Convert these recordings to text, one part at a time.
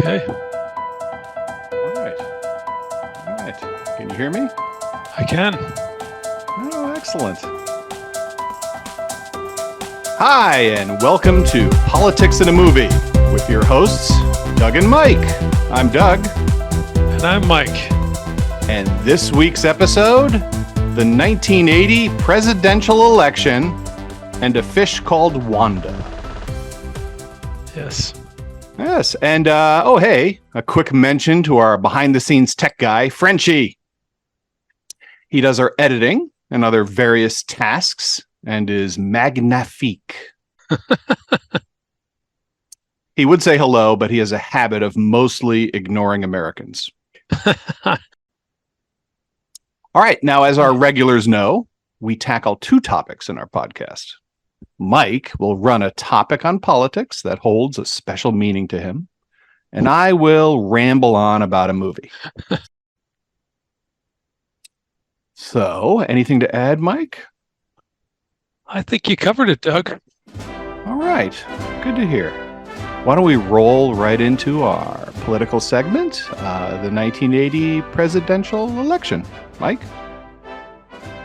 Okay. All right. All right. Can you hear me? I can. Oh, excellent. Hi, and welcome to Politics in a Movie with your hosts, Doug and Mike. I'm Doug. And I'm Mike. And this week's episode, the 1980 presidential election and a fish called Wanda. Yes. Yes, and hey, a quick mention to our behind-the-scenes tech guy, Frenchie. He does our editing and other various tasks and is magnifique. He would say hello, but he has a habit of mostly ignoring Americans. All right, now as our regulars know, we tackle two topics in our podcast. Mike will run a topic on politics that holds a special meaning to him, and I will ramble on about a movie. So, anything to add, Mike? I think you covered it, Doug. All right, good to hear. Why don't we roll right into our political segment, the 1980 presidential election. Mike?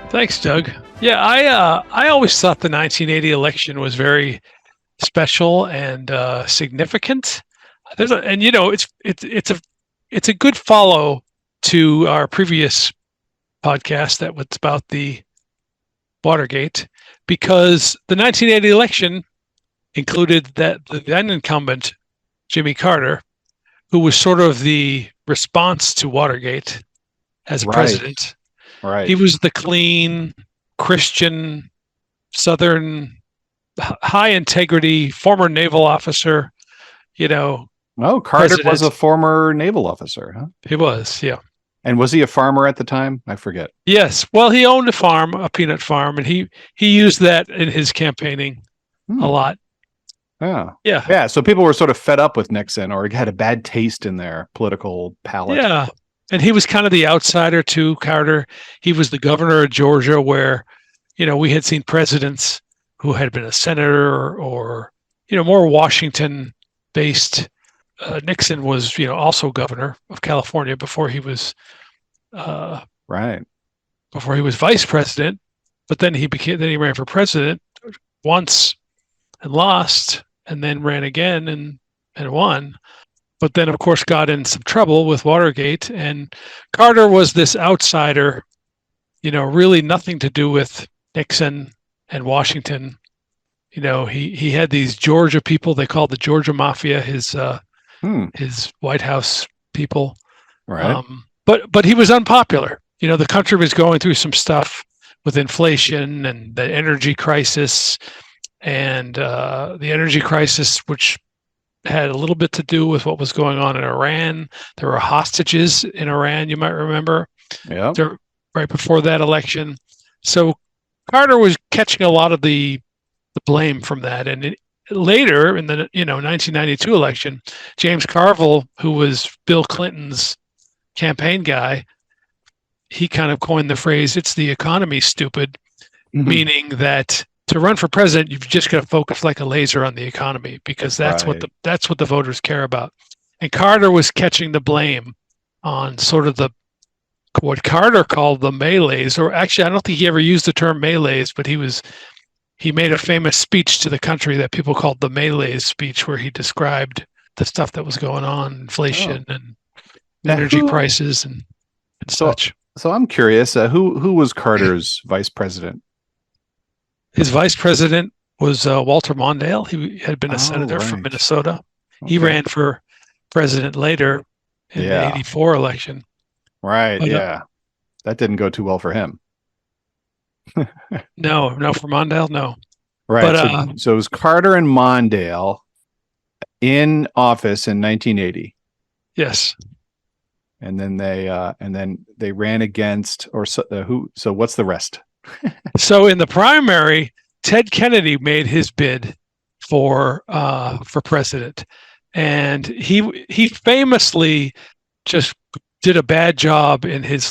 Thanks, Doug. Yeah, I always thought the 1980 election was very special and significant. It's a good follow to our previous podcast that was about the Watergate, because the 1980 election included that the then incumbent Jimmy Carter, who was sort of the response to Watergate as president. Right. He was the clean, Christian, Southern, high integrity, former naval officer, Oh, Carter president. was a former naval officer, huh? He was, yeah. And was he a farmer at the time? I forget. Yes. Well, he owned a farm, a peanut farm, and he used that in his campaigning a lot. Yeah. Yeah. Yeah. So people were sort of fed up with Nixon or had a bad taste in their political palate. Yeah. And he was kind of the outsider too, Carter. He was the governor of Georgia, where, we had seen presidents who had been a senator or more Washington-based. Nixon was, also governor of California before he was before he was vice president. But then he ran for president once and lost, and then ran again and won. But then, of course, got in some trouble with Watergate. And Carter was this outsider, really nothing to do with Nixon and Washington. He had these Georgia people they called the Georgia Mafia, his White House people. Right. But he was unpopular. The country was going through some stuff with inflation and the energy crisis. And the energy crisis, which had a little bit to do with what was going on in Iran. There were hostages in Iran, you might remember. Yeah. Right before that election. So Carter was catching a lot of the blame from that. And later in the 1992 election, James Carville, who was Bill Clinton's campaign guy, he kind of coined the phrase, "It's the economy, stupid," meaning that to run for president, you've just got to focus like a laser on the economy, because that's what the voters care about. And Carter was catching the blame on sort of what Carter called the melees, or actually, I don't think he ever used the term melees, but he made a famous speech to the country that people called the melees speech, where he described the stuff that was going on, inflation and energy prices and such. So I'm curious, who was Carter's vice president? His vice president was Walter Mondale. He had been a senator from Minnesota. Okay. He ran for president later in the 84 election. Right, but, that didn't go too well for him. No, for Mondale, no. Right, but, so it was Carter and Mondale in office in 1980. Yes. And then they ran against, so what's the rest? So in the primary, Ted Kennedy made his bid for president, and he famously just did a bad job in his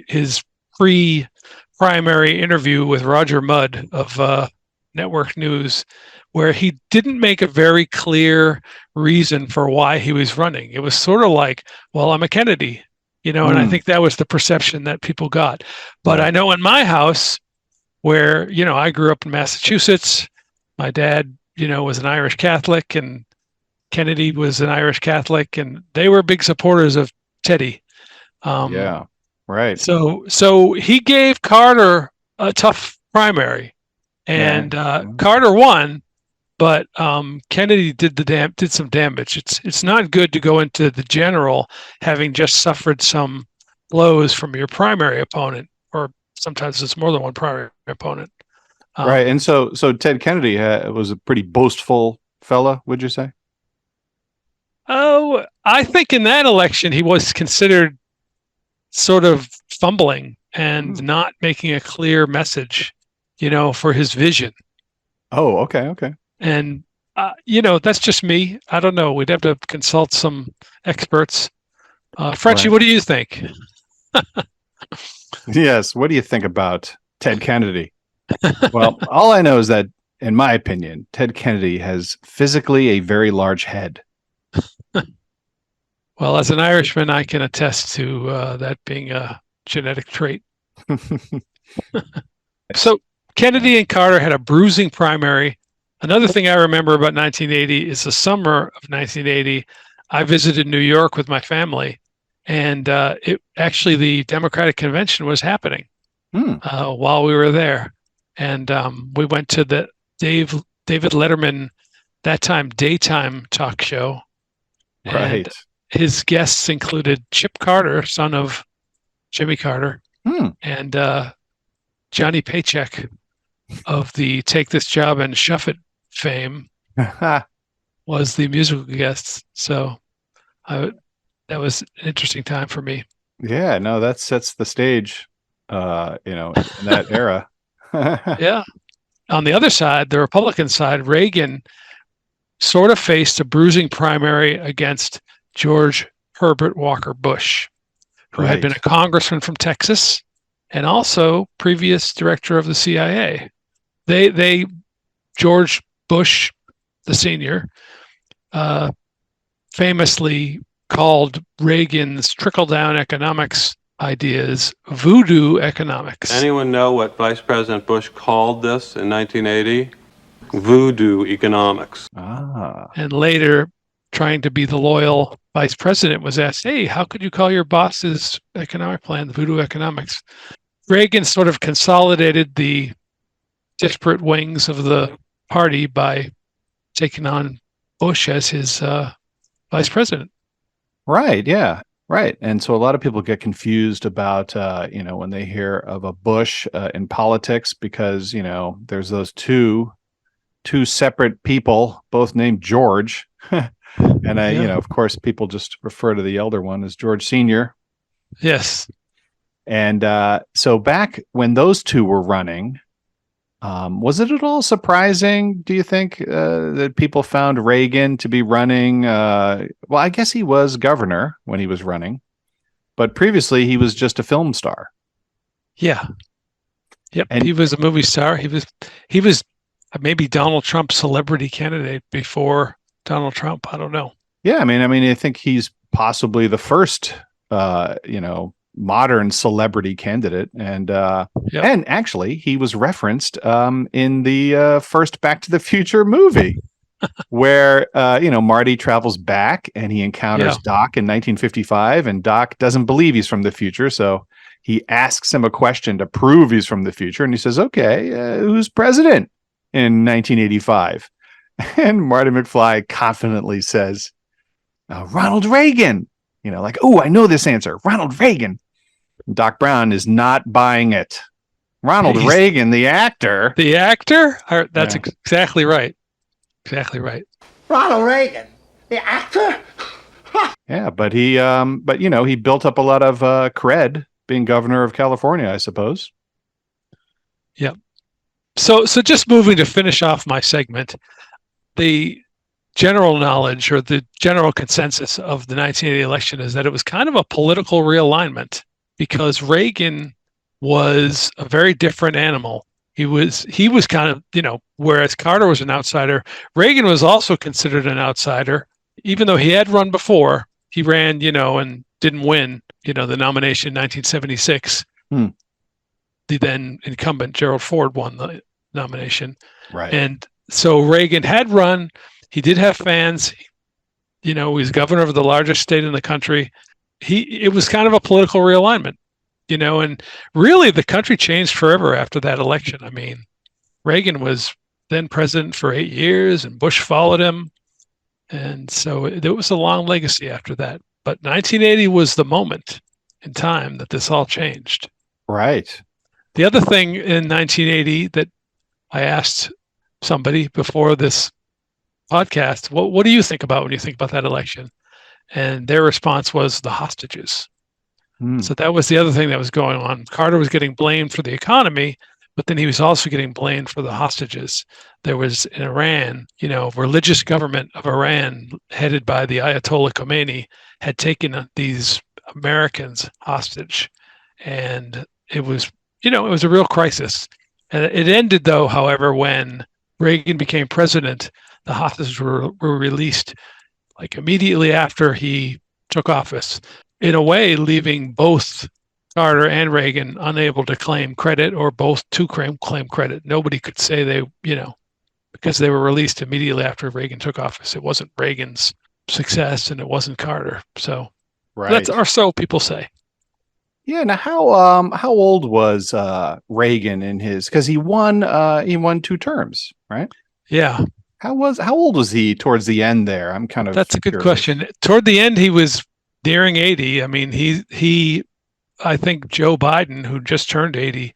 his pre-primary interview with Roger Mudd of Network News, where he didn't make a very clear reason for why he was running. It was sort of like, well, I'm a Kennedy, and I think that was the perception that people got. But I know in my house, where, I grew up in Massachusetts, my dad, was an Irish Catholic, and Kennedy was an Irish Catholic, and they were big supporters of Teddy. Yeah, right. So he gave Carter a tough primary, and Carter won, but Kennedy did some damage. It's not good to go into the general having just suffered some blows from your primary opponent, or sometimes it's more than one primary opponent. Right, and so Ted Kennedy was a pretty boastful fella, would you say? Oh, I think in that election he was considered sort of fumbling and not making a clear message, for his vision. Oh, okay. And, that's just me. I don't know. We'd have to consult some experts. Frenchie, What do you think? Yes. What do you think about Ted Kennedy? Well, all I know is that, in my opinion, Ted Kennedy has physically a very large head. Well, as an Irishman, I can attest to that being a genetic trait. So Kennedy and Carter had a bruising primary. Another thing I remember about 1980 is the summer of 1980. I visited New York with my family, and the Democratic convention was happening while we were there. And we went to the David Letterman, that time daytime talk show. Right. And his guests included Chip Carter, son of Jimmy Carter, and Johnny Paycheck of the Take This Job and Shuff It fame was the musical guest. So that was an interesting time for me. Yeah, no, that sets the stage, in that era. Yeah. On the other side, the Republican side, Reagan sort of faced a bruising primary against George Herbert Walker Bush, who had been a congressman from Texas and also previous director of the CIA. George Bush, the senior, famously called Reagan's trickle-down economics ideas voodoo economics. Anyone know what Vice President Bush called this in 1980? Voodoo economics. And later, trying to be the loyal vice president, was asked, hey, how could you call your boss's economic plan voodoo economics? Reagan sort of consolidated the disparate wings of the party by taking on Bush as his vice president. Right. Yeah. Right. And so a lot of people get confused about, when they hear of a Bush in politics, because, there's those two separate people, both named George. And of course, people just refer to the elder one as George Sr. Yes. And so back when those two were running, was it at all surprising, do you think, that people found Reagan to be running? Well, I guess he was governor when he was running, but previously he was just a film star. Yeah. Yep. And he was a movie star. He was maybe Donald Trump's celebrity candidate before Donald Trump. I don't know. Yeah. I mean, I think he's possibly the first, modern celebrity candidate, and actually he was referenced in the first Back to the Future movie where Marty travels back and he encounters Doc in 1955, and Doc doesn't believe he's from the future, so he asks him a question to prove he's from the future, and he says, okay, who's president in 1985? And Marty McFly confidently says, Ronald Reagan. Oh, I know this answer, Ronald Reagan. Doc Brown is not buying it. Ronald Reagan, the actor. The actor? That's exactly right. Exactly right. Ronald Reagan, the actor? Yeah, but he built up a lot of cred being governor of California, I suppose. Yep. So just moving to finish off my segment, the general knowledge or the general consensus of the 1980 election is that it was kind of a political realignment, because Reagan was a very different animal. He was kind of, whereas Carter was an outsider, Reagan was also considered an outsider, even though he had run before. He ran, and didn't win, the nomination in 1976. Hmm. The then incumbent Gerald Ford won the nomination. Right. And so Reagan had run. He did have fans. He was governor of the largest state in the country. It was kind of a political realignment, and really the country changed forever after that election. I mean, Reagan was then president for 8 years and Bush followed him. And so there was a long legacy after that. But 1980 was the moment in time that this all changed. Right. The other thing in 1980 that I asked somebody before this podcast, what do you think about when you think about that election? And their response was the hostages. So that was the other thing that was going on. Carter was getting blamed for the economy, but then he was also getting blamed for the hostages. There was in Iran, religious government of Iran headed by the Ayatollah Khomeini had taken these Americans hostage. And it was, it was a real crisis. And it ended though, however, when Reagan became president, the hostages were released like immediately after he took office, in a way leaving both Carter and Reagan unable to claim credit, or both to claim credit. Nobody could say they, because they were released immediately after Reagan took office. It wasn't Reagan's success and it wasn't Carter. So Right. or so people say. Yeah. Now, how old was Reagan in his? Because he won 2 terms, right? Yeah. How old was he towards the end there? I'm kind of. That's a good curious. question. Toward the end, he was nearing 80. I mean, I think Joe Biden, who just turned 80,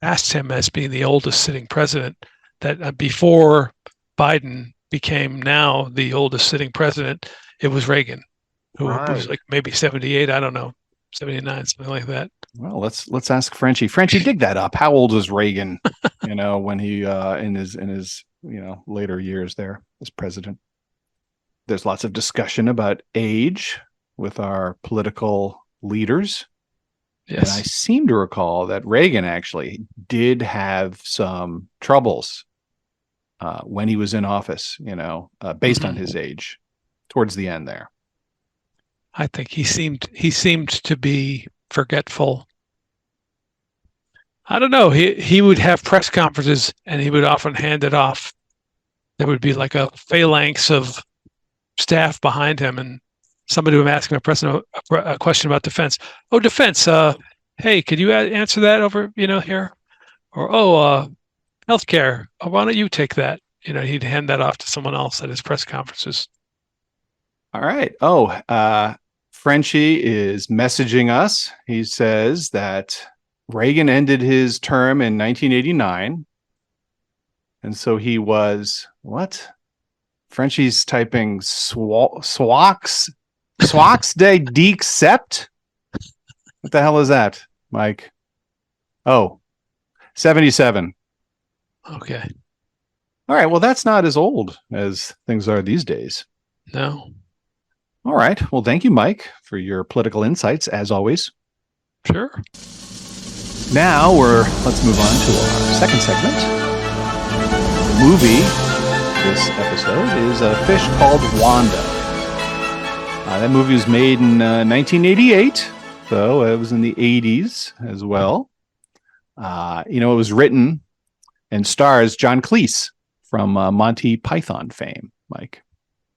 asked him as being the oldest sitting president, that before Biden became now the oldest sitting president, it was Reagan, who was like maybe 78. I don't know, 79, something like that. Well, let's ask Frenchie. Frenchie, dig that up. How old was Reagan? When he in his later years there as president. There's lots of discussion about age with our political leaders. Yes. And I seem to recall that Reagan actually did have some troubles when he was in office, based on his age towards the end there. I think he seemed to be forgetful. I don't know. He would have press conferences and he would often hand it off. There would be like a phalanx of staff behind him, and somebody would ask him a question about defense. Oh, defense. Hey, could you answer that over, here? Or healthcare. Oh, why don't you take that? He'd hand that off to someone else at his press conferences. All right. Oh, Frenchie is messaging us. He says that Reagan ended his term in 1989. And so he was what? Frenchie's typing Swax de Deek Sept. What the hell is that, Mike? Oh, 77. Okay. All right. Well, that's not as old as things are these days. No. All right. Well, thank you, Mike, for your political insights, as always. Sure. Now let's move on to our second segment. The movie this episode is A Fish Called Wanda. That movie was made in 1988, so it was in the 80s as well. It was written and stars John Cleese from Monty Python fame, Mike.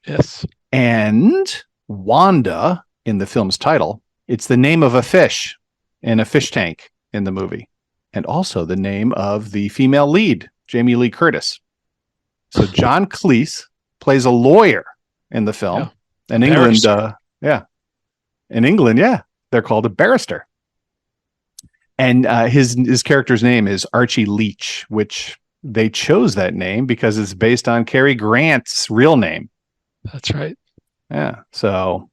Yes. And Wanda, in the film's title, it's the name of a fish in a fish tank in the movie, and also the name of the female lead, Jamie Lee Curtis. So John Cleese plays a lawyer in the film. Yeah. In England, in England, they're called a barrister. And his character's name is Archie Leach, which they chose that name because it's based on Cary Grant's real name. That's right. Yeah. So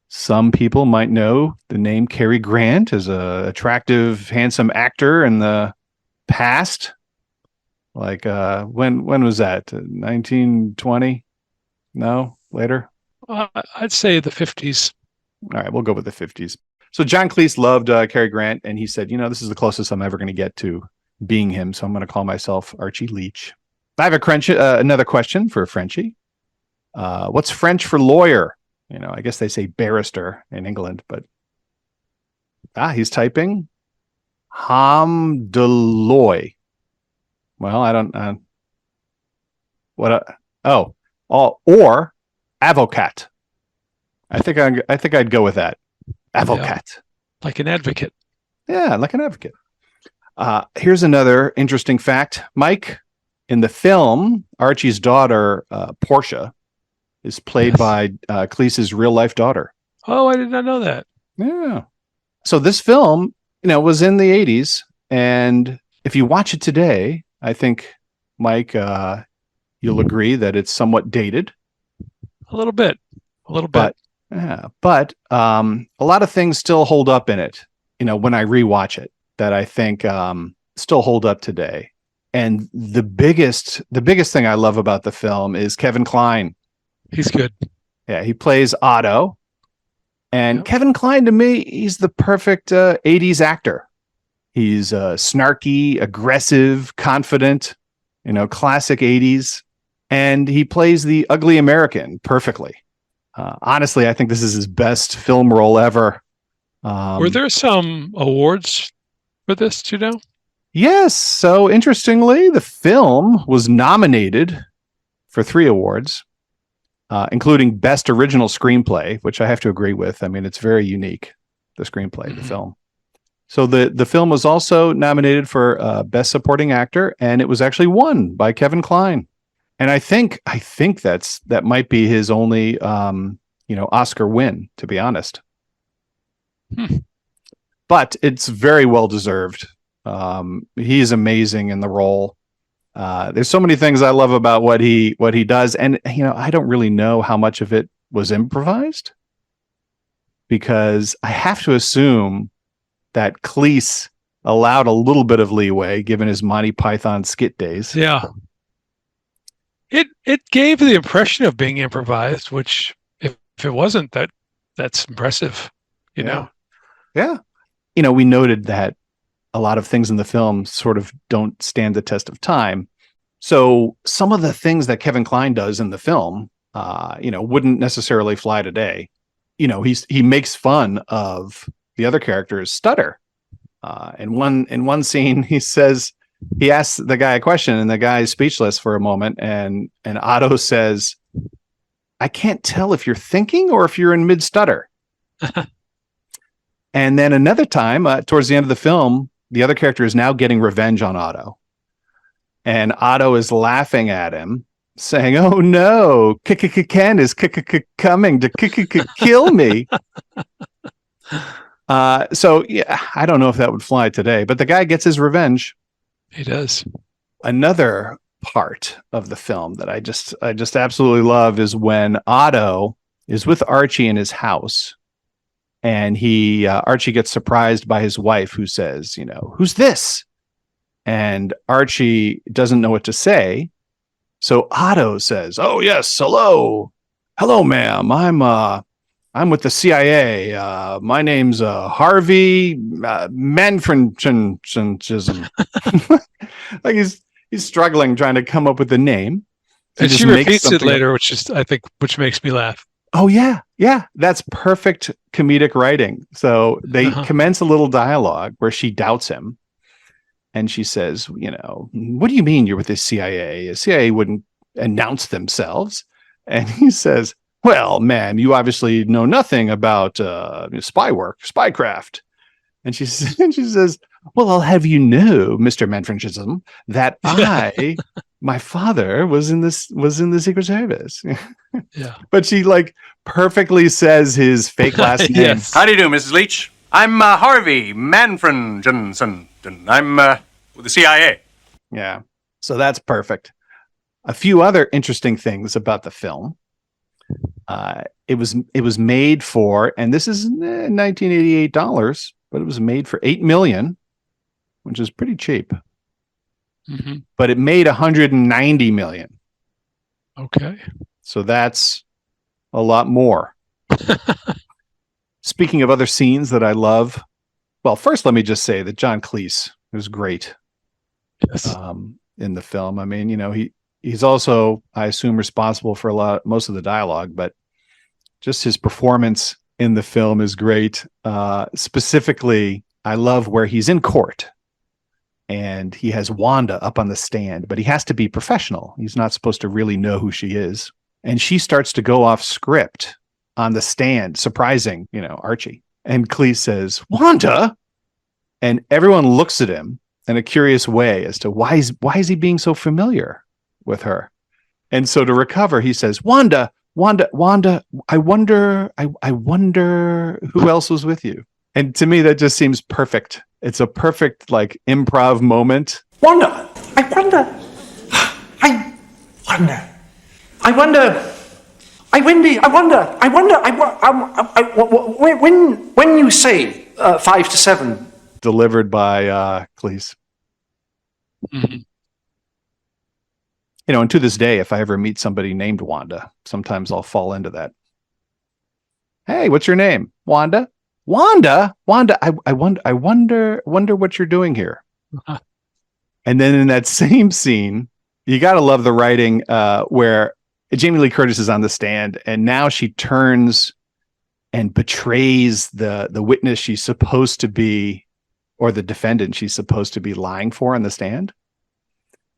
some people might know the name Cary Grant as a attractive, handsome actor in the past. Like when was that? 1920? No, later. I'd say the 50s. All right, we'll go with the 50s. So John Cleese loved Cary Grant, and he said, "This is the closest I'm ever going to get to being him. So I'm going to call myself Archie Leach. I have another question for Frenchie. What's French for lawyer? I guess they say barrister in England, but he's typing Hamdeloy. Well, I don't. Or avocat. I think I'd go with that. Avocat. Yeah, like an advocate. Yeah, like an advocate. Here's another interesting fact, Mike. In the film, Archie's daughter, Portia, is played by Cleese's real life daughter. Oh, I did not know that. Yeah. So this film, was in the 80s, and if you watch it today, I think, Mike, you'll agree that it's somewhat dated. A little bit. But a lot of things still hold up in it. When I rewatch it, that I think still hold up today. And the biggest thing I love about the film is Kevin Kline. He's good. Yeah, he plays Otto. And Yep. Kevin Kline, to me, he's the perfect 80s actor. He's snarky, aggressive, confident, classic 80s. And he plays the ugly American perfectly. Honestly, I think this is his best film role ever. Were there some awards for this, do you know? Yes. So interestingly, the film was nominated for 3 awards, including Best Original Screenplay, which I have to agree with. I mean, it's very unique, the screenplay, the film. So the film was also nominated for Best Supporting Actor, and it was actually won by Kevin Kline. And I think that might be his only Oscar win, to be honest. But it's very well deserved. He's amazing in the role. There's so many things I love about what he does, and I don't really know how much of it was improvised, because I have to assume that Cleese allowed a little bit of leeway given his Monty Python skit days. Yeah. It gave the impression of being improvised, which if it wasn't, that's impressive, know. Yeah. We noted that a lot of things in the film sort of don't stand the test of time. So some of the things that Kevin Kline does in the film, wouldn't necessarily fly today. He makes fun of the other character's stutter. In one scene, he asks the guy a question, and the guy is speechless for a moment, and Otto says, "I can't tell if you're thinking or if you're in mid stutter." And then another time, towards the end of the film, the other character is now getting revenge on Otto. And Otto is laughing at him, saying, "Oh no, Ken is coming to kill me." So yeah, I don't know if that would fly today, but the guy gets his revenge. He does. Another part of the film that I just absolutely love is when Otto is with Archie in his house. And Archie gets surprised by his wife, who says, "Who's this?" And Archie doesn't know what to say. So Otto says, "Oh yes, hello, ma'am. I'm with the CIA. My name's Harvey Manfredsson." Like he's struggling trying to come up with the name. And she repeats it later, which makes me laugh. Oh, yeah. Yeah. That's perfect comedic writing. So they commence a little dialogue where she doubts him. And she says, "What do you mean you're with the CIA? The CIA wouldn't announce themselves." And he says, "Well, ma'am, you obviously know nothing about spycraft." And she says, "Well, I'll have you know, Mr. Manfredsson, that my father was in the Secret Service." Yeah. But she perfectly says his fake last name. Yes. How do you do, Mrs. Leach? I'm Harvey Manfredsson. I'm with the CIA. Yeah. So that's perfect. A few other interesting things about the film. It was made for, and this is $1988, but it was made for $8 million, which is pretty cheap. Mm-hmm. But it made $190 million. Okay. So that's a lot more. Speaking of other scenes that I love, well, first let me just say that John Cleese is great. Yes. In the film. I mean, he's also, I assume, responsible for most of the dialogue, but just his performance in the film is great. Specifically, I love where he's in court and he has Wanda up on the stand, but he has to be professional. He's not supposed to really know who she is. And she starts to go off script on the stand, surprising, Archie. And Cleese says, "Wanda?" And everyone looks at him in a curious way as to why is he being so familiar with her. And so to recover, he says, Wanda, I wonder who else was with you. And to me, that just seems perfect. It's a perfect improv moment. Wanda, I wonder. I wonder. I wonder. Wendy, I wonder. When you say 5 to 7. Delivered by Cleese. Mm-hmm. And to this day, if I ever meet somebody named Wanda, sometimes I'll fall into that. Hey, what's your name? Wanda? Wanda? I wonder what you're doing here. Uh-huh. And then in that same scene, you got to love the writing where Jamie Lee Curtis is on the stand and now she turns and betrays the witness she's supposed to be, or the defendant she's supposed to be lying for on the stand.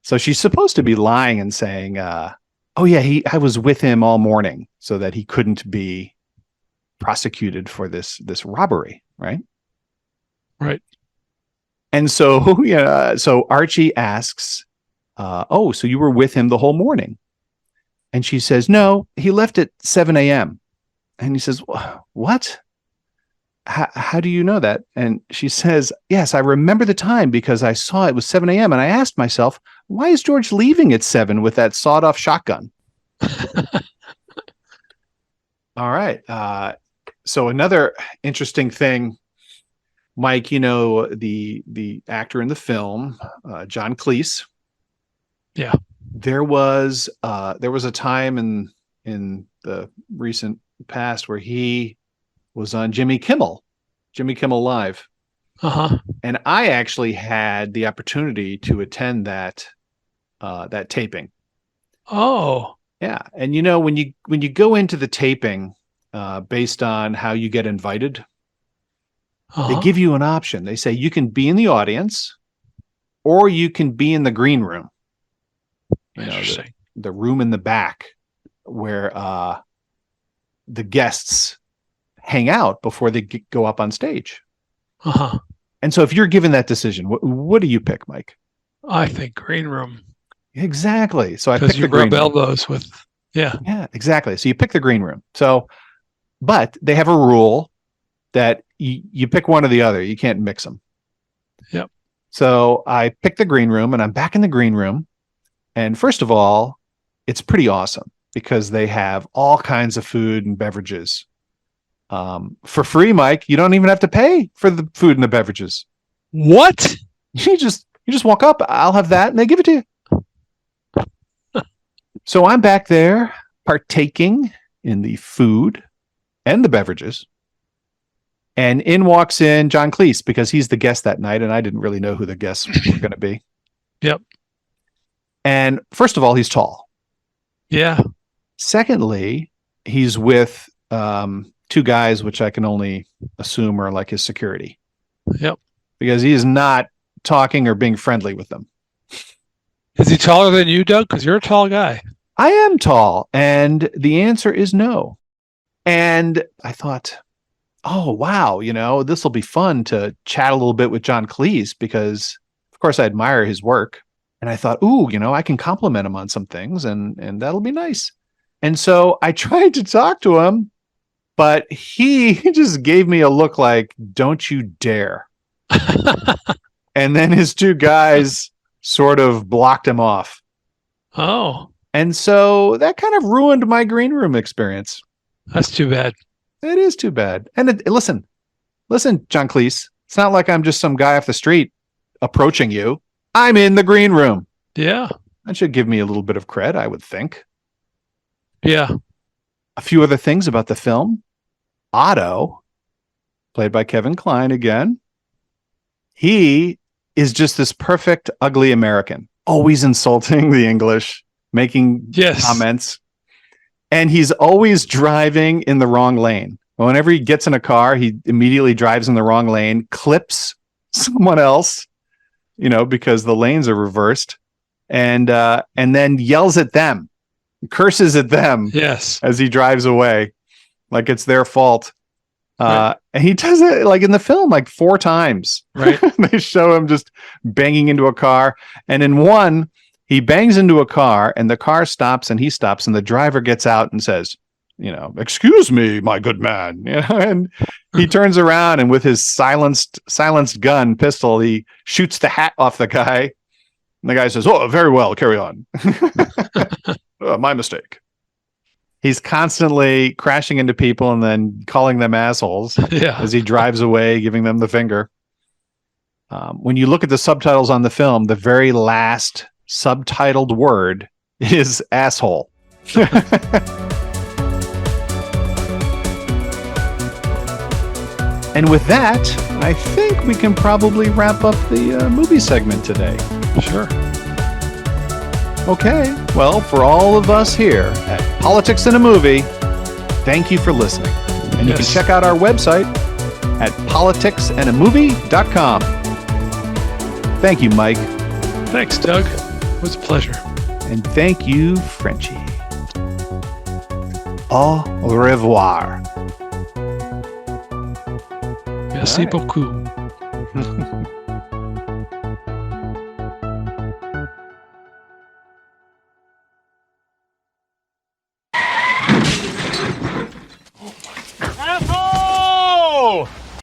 So she's supposed to be lying and saying, oh yeah, I was with him all morning so that he couldn't be prosecuted for this robbery. Right. Right. And so, so Archie asks, oh, so you were with him the whole morning? And she says, no, he left at 7 a.m. And he says, what? How do you know that? And she says, yes, I remember the time because I saw it was 7 a.m. And I asked myself, why is George leaving at 7 with that sawed-off shotgun? All right. So another interesting thing, Mike, the actor in the film, John Cleese. Yeah. There was a time in the recent past where he was on Jimmy Kimmel Live. Uh-huh. And I actually had the opportunity to attend that taping. Oh. Yeah. And when you go into the taping based on how you get invited, Uh-huh. they give you an option. They say you can be in the audience or you can be in the green room. Interesting. The room in the back where the guests hang out before they go up on stage. Uh-huh. And so if you're given that decision, what do you pick, Mike? I think green room. Exactly. So I Because picked you the green rub room. elbows with, yeah. Yeah, exactly. So you pick the green room. So, but they have a rule that you pick one or the other. You can't mix them. Yep. So I picked the green room and I'm back in the green room. And first of all, it's pretty awesome because they have all kinds of food and beverages. For free, Mike. You don't even have to pay for the food and the beverages. What? You just walk up. I'll have that, and they give it to you. So I'm back there partaking in the food and the beverages, and in walks in John Cleese because he's the guest that night, and I didn't really know who the guests were going to be. Yep. And first of all, he's tall. Yeah. Secondly, he's with two guys, which I can only assume are like his security. Yep. Because he is not talking or being friendly with them. Is he taller than you, Doug? Because you're a tall guy. I am tall, and the answer is no. And I thought, oh, wow, this will be fun to chat a little bit with John Cleese because, of course, I admire his work. And I thought, ooh, I can compliment him on some things, and that'll be nice. And so I tried to talk to him, but he just gave me a look like, don't you dare. And then his two guys sort of blocked him off. Oh, And so that kind of ruined my green room experience. that's too bad. It is too bad. And listen, John Cleese, it's not like I'm just some guy off the street approaching you. I'm in the green room. Yeah. That should give me a little bit of cred, I would think. Yeah. A few other things about the film. Otto, played by Kevin Kline again, he is just this perfect, ugly American, always insulting the English, making Yes. comments. And he's always driving in the wrong lane. Whenever he gets in a car, he immediately drives in the wrong lane, clips someone else, because the lanes are reversed, and then yells at them, curses at them Yes. as he drives away, like it's their fault. Right. And he does it like in the film, like 4 times. Right. They show him just banging into a car. And in one, he bangs into a car and the car stops and he stops and the driver gets out and says, excuse me, my good man. And he turns around and with his silenced pistol, he shoots the hat off the guy. And the guy says, "Oh, very well, carry on." My mistake. He's constantly crashing into people and then calling them assholes Yeah. as he drives away, giving them the finger. When you look at the subtitles on the film, the very last subtitled word is asshole. And with that, I think we can probably wrap up the movie segment today. Sure. Okay. Well, for all of us here at Politics in a Movie, thank you for listening. And you can Yes. check out our website at politicsandamovie.com. Thank you, Mike. Thanks, Doug. It was a pleasure. And thank you, Frenchie. Au revoir. Merci right. beaucoup.